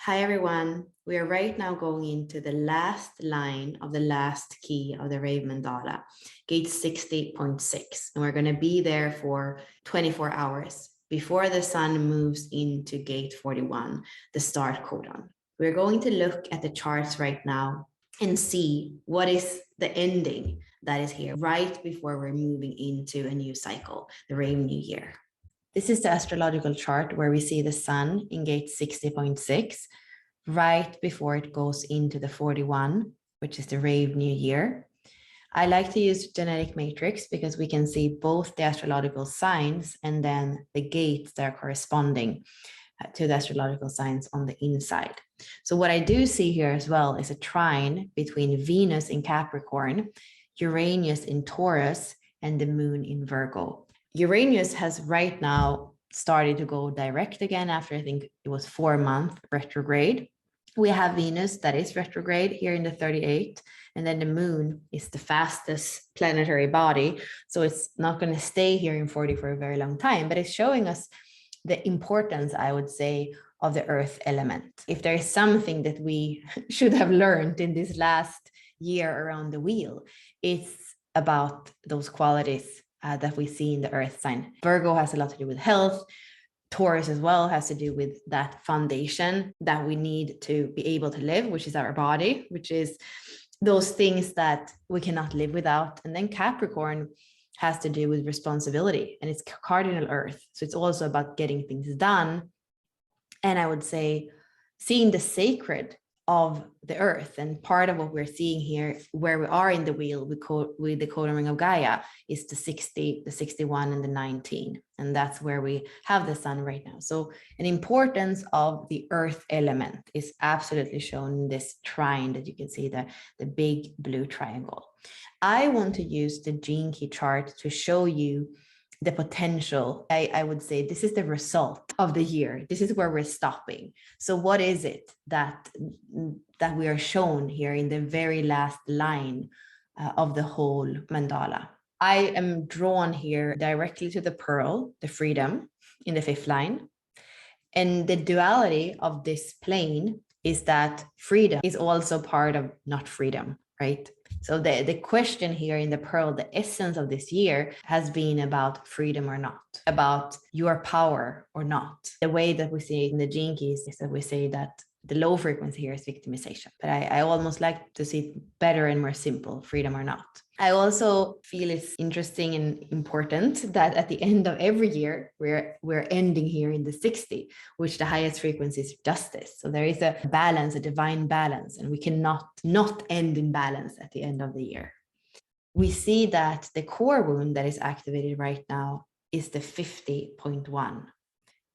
Hi everyone, we are right now going into the last line of the last key of the RAVE mandala, gate 60.6, and we're going to be there for 24 hours before the sun moves into gate 41, the start codon. We're going to look at the charts right now and see what is the ending that is here right before we're moving into a new cycle, the RAVE New Year. This is the astrological chart where we see the sun in gate 60.6 right before it goes into the 41, which is the RAVE New Year. I like to use genetic matrix because we can see both the astrological signs and then the gates that are corresponding to the astrological signs on the inside. So what I do see here as well is a trine between Venus in Capricorn, Uranus in Taurus, and the moon in Virgo. Uranus has right now started to go direct again after I think it was 4-month retrograde. We have Venus that is retrograde here in the 38, and then the moon is the fastest planetary body. So it's not going to stay here in 40 for a very long time, but it's showing us the importance, I would say, of the earth element. If there is something that we should have learned in this last year around the wheel, it's about those qualities that we see in the earth sign. Virgo has a lot to do with health. Taurus as well has to do with that foundation that we need to be able to live, which is our body, which is those things that we cannot live without. And then Capricorn has to do with responsibility, and it's cardinal earth. So it's also about getting things done. And I would say seeing the sacred of the earth, and part of what we're seeing here where we are in the wheel with the codon ring of Gaia is the 60, the 61, and the 19, and that's where we have the sun right now. So an importance of the earth element is absolutely shown in this trine that you can see, the big blue triangle. I want to use the gene key chart to show you the potential. I would say this is the result of the year. This is where we're stopping. So what is it that we are shown here in the very last line of the whole mandala? I am drawn here directly to the pearl, the freedom, in the 5th line. And the duality of this plane is that freedom is also part of not freedom, right? So the question here in the pearl, the essence of this year has been about freedom or not, about your power or not. The way that we see it in the gene keys is that we say that the low frequency here is victimization, but I almost like to see it better and more simple, freedom or not. I also feel it's interesting and important that at the end of every year, we're ending here in the 60, which the highest frequency is justice. So there is a balance, a divine balance, and we cannot not end in balance at the end of the year. We see that the core wound that is activated right now is the 50.1.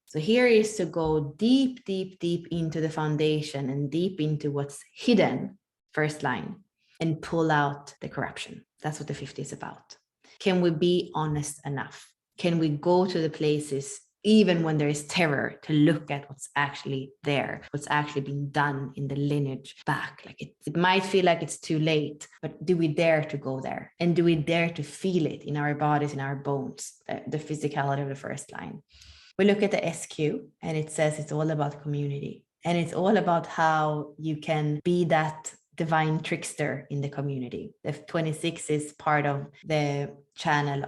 So here is to go deep, deep, deep into the foundation and deep into what's hidden, first line, and pull out the corruption. That's what the 50 is about. Can we be honest enough? Can we go to the places, even when there is terror, to look at what's actually there, what's actually being done in the lineage back? Like it might feel like it's too late, but do we dare to go there? And do we dare to feel it in our bodies, in our bones, the physicality of the first line? We look at the SQ and it says it's all about community. And it's all about how you can be that divine trickster in the community. The 26 is part of the channel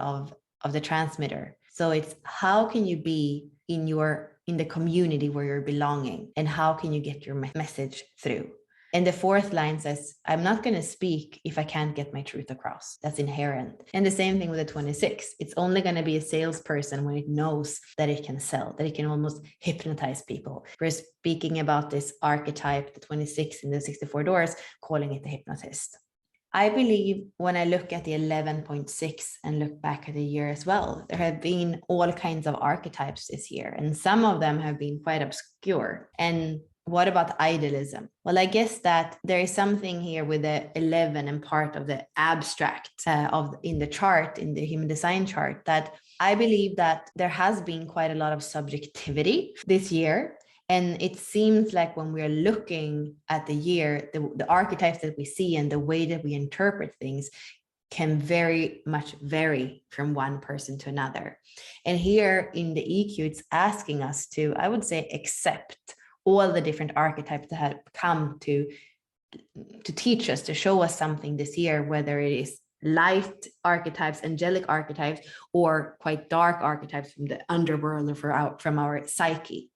of the transmitter. So it's how can you be in the community where you're belonging, and how can you get your message through? And the 4th line says, I'm not going to speak if I can't get my truth across. That's inherent. And the same thing with the 26. It's only going to be a salesperson when it knows that it can sell, that it can almost hypnotize people. We're speaking about this archetype, the 26 in the 64 doors, calling it the hypnotist. I believe when I look at the 11.6 and look back at the year as well, there have been all kinds of archetypes this year, and some of them have been quite obscure. And what about idealism? Well, I guess that there is something here with the 11 and part of the abstract in the chart, in the human design chart, that I believe that there has been quite a lot of subjectivity this year. And it seems like when we're looking at the year, the archetypes that we see and the way that we interpret things can very much vary from one person to another. And here in the EQ, it's asking us to, I would say, accept all the different archetypes that have come to teach us, to show us something this year, whether it is light archetypes, angelic archetypes, or quite dark archetypes from the underworld or from our psyche.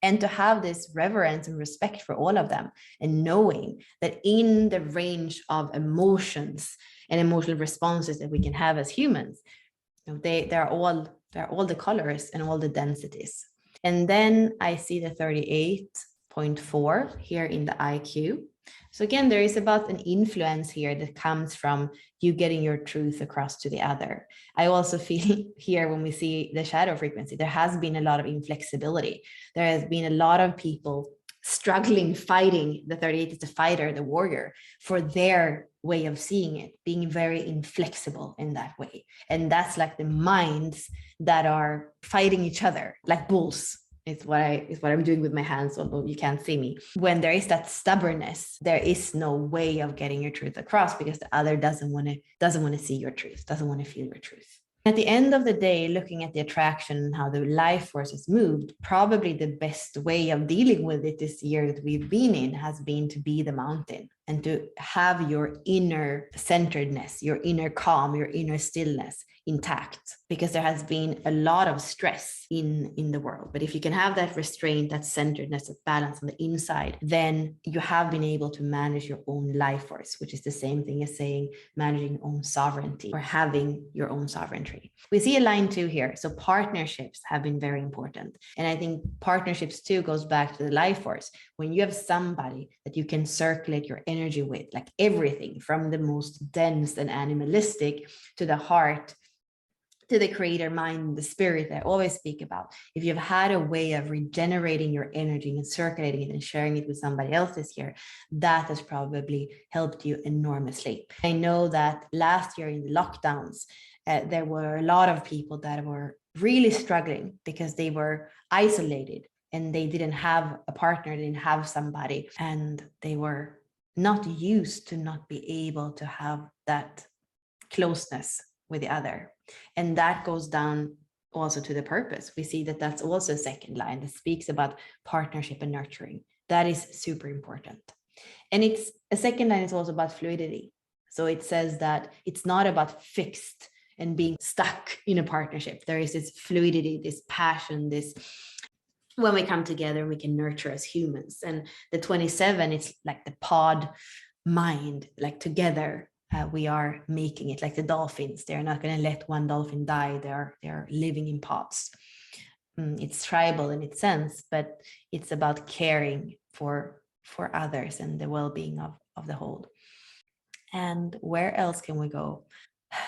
And to have this reverence and respect for all of them, and knowing that in the range of emotions and emotional responses that we can have as humans, they're all the colors and all the densities. And then I see the 38.4 here in the IQ. So again, there is about an influence here that comes from you getting your truth across to the other. I also feel here, when we see the shadow frequency, there has been a lot of inflexibility. There has been a lot of people struggling, fighting. The 38 is the fighter, the warrior, for their way of seeing it, being very inflexible in that way. And that's like the minds that are fighting each other like bulls. Is what I'm doing with my hands, although you can't see me. When there is that stubbornness, there is no way of getting your truth across, because the other doesn't want to see your truth, doesn't want to feel your truth. At the end of the day, looking at the attraction and how the life force has moved, probably the best way of dealing with it this year that we've been in has been to be the mountain and to have your inner centeredness, your inner calm, your inner stillness intact, because there has been a lot of stress in the world. But if you can have that restraint, that centeredness, that balance on the inside, then you have been able to manage your own life force, which is the same thing as saying managing your own sovereignty or having your own sovereignty. We see a line 2 here. So partnerships have been very important. And I think partnerships too goes back to the life force. When you have somebody that you can circulate your energy with, like everything from the most dense and animalistic to the heart, to the creator mind, the spirit that I always speak about. If you've had a way of regenerating your energy and circulating it and sharing it with somebody else this year, that has probably helped you enormously. I know that last year in the lockdowns, there were a lot of people that were really struggling because they were isolated and they didn't have a partner, they didn't have somebody, and they were not used to not be able to have that closeness with the other. And that goes down also to the purpose. We see that that's also a second line that speaks about partnership and nurturing. That is super important. And it's a second line is also about fluidity. So it says that it's not about fixed and being stuck in a partnership. There is this fluidity, this passion, this when we come together, we can nurture as humans. And the 27, it's like the pod mind, like together. We are making it like the dolphins. They're not going to let one dolphin die. They're living in pods. It's tribal in its sense, but it's about caring for others and the well-being of the whole. And where else can we go?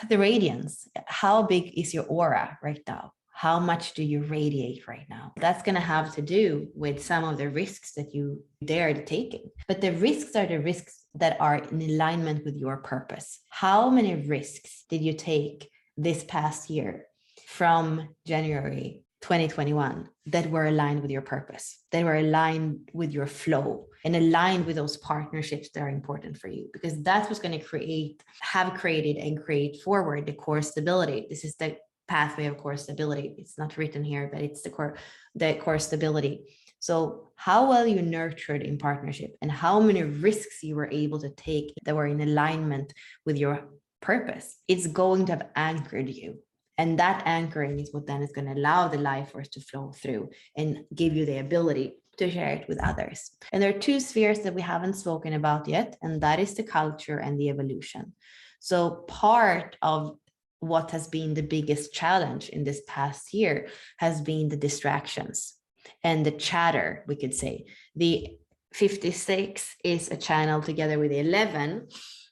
The radiance. How big is your aura right now? How much do you radiate right now? That's going to have to do with some of the risks that you dare to take. But the risks are the risks that are in alignment with your purpose. How many risks did you take this past year from January 2021 that were aligned with your purpose, that were aligned with your flow and aligned with those partnerships that are important for you? Because that's what's going to have created and create forward the core stability. This is the pathway of core stability. It's not written here, but it's the core stability. So how well you nurtured in partnership and how many risks you were able to take that were in alignment with your purpose, it's going to have anchored you. And that anchoring is what then is going to allow the life force to flow through and give you the ability to share it with others. And there are two spheres that we haven't spoken about yet, and that is the culture and the evolution. So part of what has been the biggest challenge in this past year has been the distractions and the chatter, we could say. The 56 is a channel together with the 11,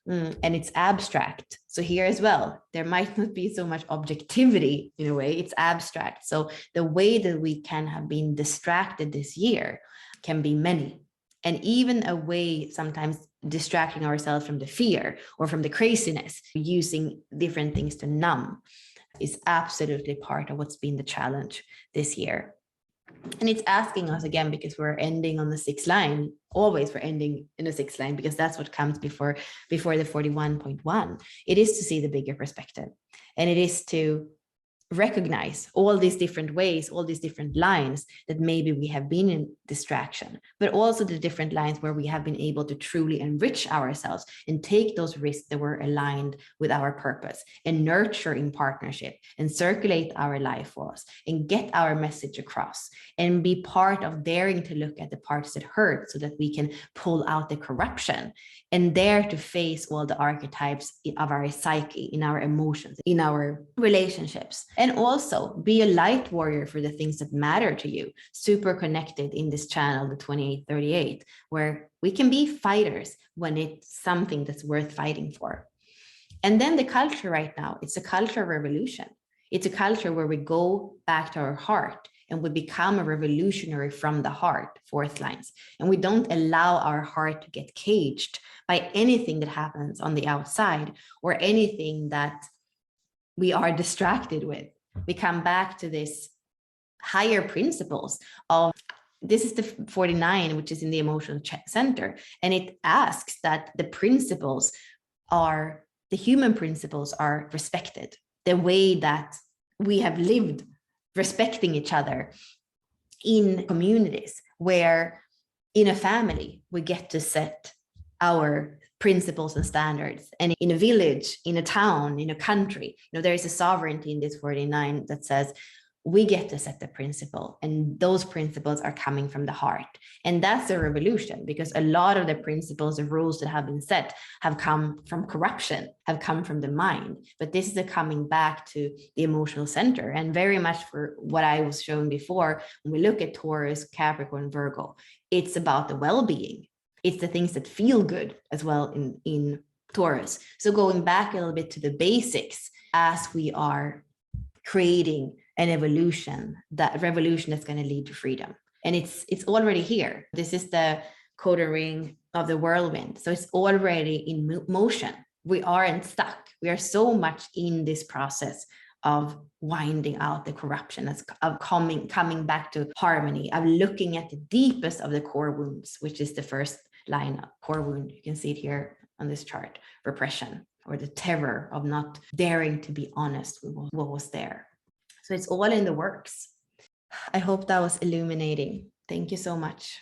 and it's abstract. So here as well, there might not be so much objectivity in a way, it's abstract. So the way that we can have been distracted this year can be many. And even a way sometimes distracting ourselves from the fear or from the craziness, using different things to numb, is absolutely part of what's been the challenge this year. And it's asking us again, because we're ending on the 6th line, always we're ending in the 6th line, because that's what comes before the 41.1. It is to see the bigger perspective, and it is to recognize all these different ways, all these different lines that maybe we have been in distraction, but also the different lines where we have been able to truly enrich ourselves and take those risks that were aligned with our purpose and nurture in partnership and circulate our life force and get our message across and be part of daring to look at the parts that hurt so that we can pull out the corruption and dare to face all the archetypes of our psyche, in our emotions, in our relationships. And also be a light warrior for the things that matter to you. Super connected in this channel, the 2838, where we can be fighters when it's something that's worth fighting for. And then the culture right now, it's a culture revolution. It's a culture where we go back to our heart and we become a revolutionary from the heart, fourth lines. And we don't allow our heart to get caged by anything that happens on the outside or anything that we are distracted with. We come back to this higher principles of, this is the 49, which is in the emotional center. And it asks that the principles are, the human principles are respected, the way that we have lived respecting each other in communities, where in a family, we get to set our principles and standards. And in a village, in a town, in a country, there is a sovereignty in this 49 that says we get to set the principle, and those principles are coming from the heart. And that's a revolution, because a lot of the principles and rules that have been set have come from corruption, have come from the mind. But this is a coming back to the emotional center, and very much for what I was showing before. When we look at Taurus, Capricorn, Virgo, it's about the well-being. It's the things that feel good as well in Taurus. So going back a little bit to the basics, as we are creating an evolution, that revolution that's going to lead to freedom. And it's already here. This is the codon ring of the whirlwind. So it's already in motion. We aren't stuck. We are so much in this process of winding out the corruption, of coming back to harmony, of looking at the deepest of the core wounds, which is the first line, core wound. You can see it here on this chart, repression, or the terror of not daring to be honest with what was there. So it's all in the works. I hope that was illuminating. Thank you so much.